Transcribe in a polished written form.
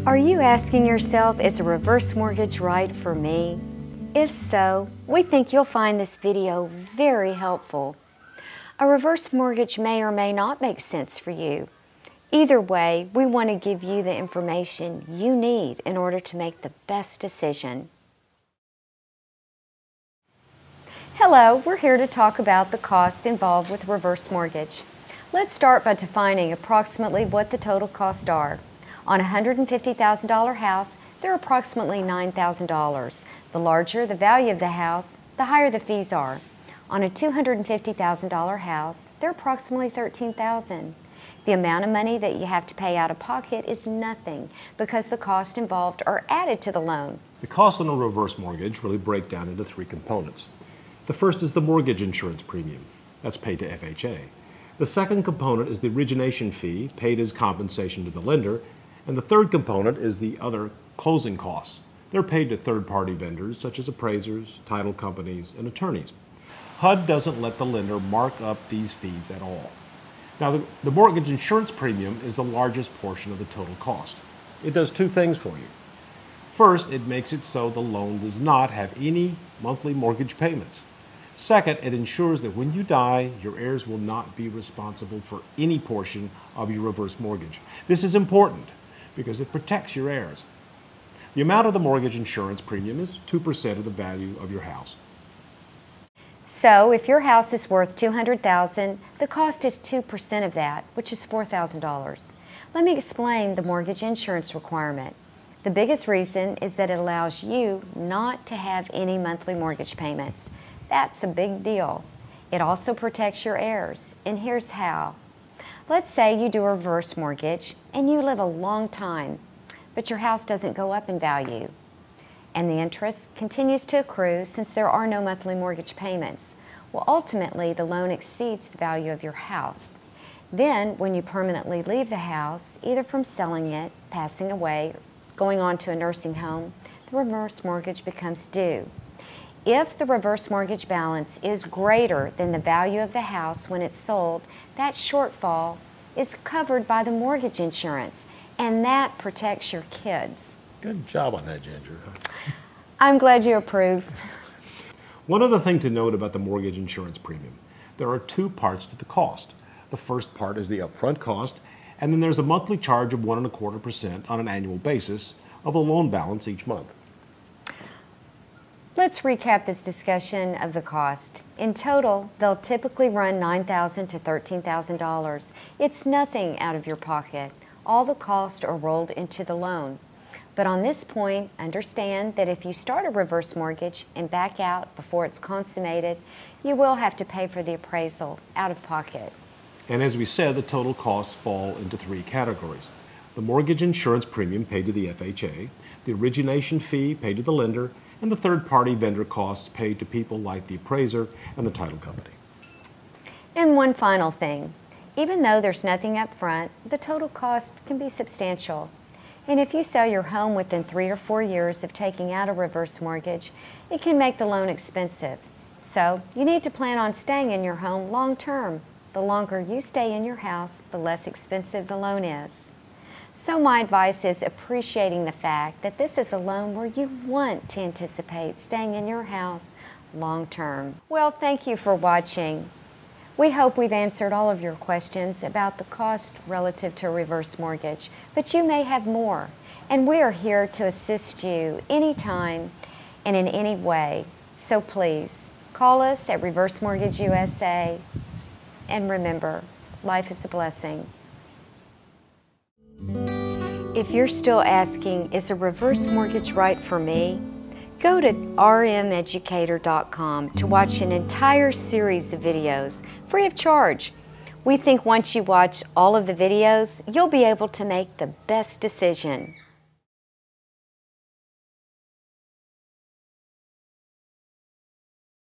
Are you asking yourself, is a reverse mortgage right for me? If so, we think you'll find this video very helpful. A reverse mortgage may or may not make sense for you. Either way, we want to give you the information you need in order to make the best decision. Hello, we're here to talk about the cost involved with reverse mortgage. Let's start by defining approximately what the total costs are. On a $150,000 house, they're approximately $9,000. The larger the value of the house, the higher the fees are. On a $250,000 house, they're approximately $13,000. The amount of money that you have to pay out of pocket is nothing because the costs involved are added to the loan. The costs on a reverse mortgage really break down into three components. The first is the mortgage insurance premium. That's paid to FHA. The second component is the origination fee, paid as compensation to the lender. And the third component is the other closing costs. They're paid to third-party vendors such as appraisers, title companies, and attorneys. HUD doesn't let the lender mark up these fees at all. Now, the mortgage insurance premium is the largest portion of the total cost. It does two things for you. First, it makes it so the loan does not have any monthly mortgage payments. Second, it ensures that when you die, your heirs will not be responsible for any portion of your reverse mortgage. This is important because it protects your heirs. The amount of the mortgage insurance premium is 2% of the value of your house. So if your house is worth $200,000, the cost is 2% of that, which is $4,000. Let me explain the mortgage insurance requirement. The biggest reason is that it allows you not to have any monthly mortgage payments. That's a big deal. It also protects your heirs, and here's how. Let's say you do a reverse mortgage and you live a long time, but your house doesn't go up in value, and the interest continues to accrue since there are no monthly mortgage payments. Well, ultimately, the loan exceeds the value of your house. Then, when you permanently leave the house, either from selling it, passing away, or going on to a nursing home, the reverse mortgage becomes due. If the reverse mortgage balance is greater than the value of the house when it's sold, that shortfall is covered by the mortgage insurance, and that protects your kids. Good job on that, Ginger. I'm glad you approve. One other thing to note about the mortgage insurance premium. There are two parts to the cost. The first part is the upfront cost, and then there's a monthly charge of 1.25% on an annual basis of the loan balance each month. Let's recap this discussion of the cost. In total, they'll typically run $9,000 to $13,000. It's nothing out of your pocket. All the costs are rolled into the loan. But on this point, understand that if you start a reverse mortgage and back out before it's consummated, you will have to pay for the appraisal out of pocket. And as we said, the total costs fall into three categories. The mortgage insurance premium paid to the FHA, the origination fee paid to the lender, and the third-party vendor costs paid to people like the appraiser and the title company. And one final thing. Even though there's nothing up front, the total cost can be substantial. And if you sell your home within 3 or 4 years of taking out a reverse mortgage, it can make the loan expensive. So you need to plan on staying in your home long term. The longer you stay in your house, the less expensive the loan is. So my advice is appreciating the fact that this is a loan where you want to anticipate staying in your house long term. Well, thank you for watching. We hope we've answered all of your questions about the cost relative to a reverse mortgage, but you may have more, and we are here to assist you anytime and in any way. So please, call us at Reverse Mortgage USA, and remember, life is a blessing. If you're still asking, is a reverse mortgage right for me? Go to rmeducator.com to watch an entire series of videos free of charge. We think once you watch all of the videos, you'll be able to make the best decision.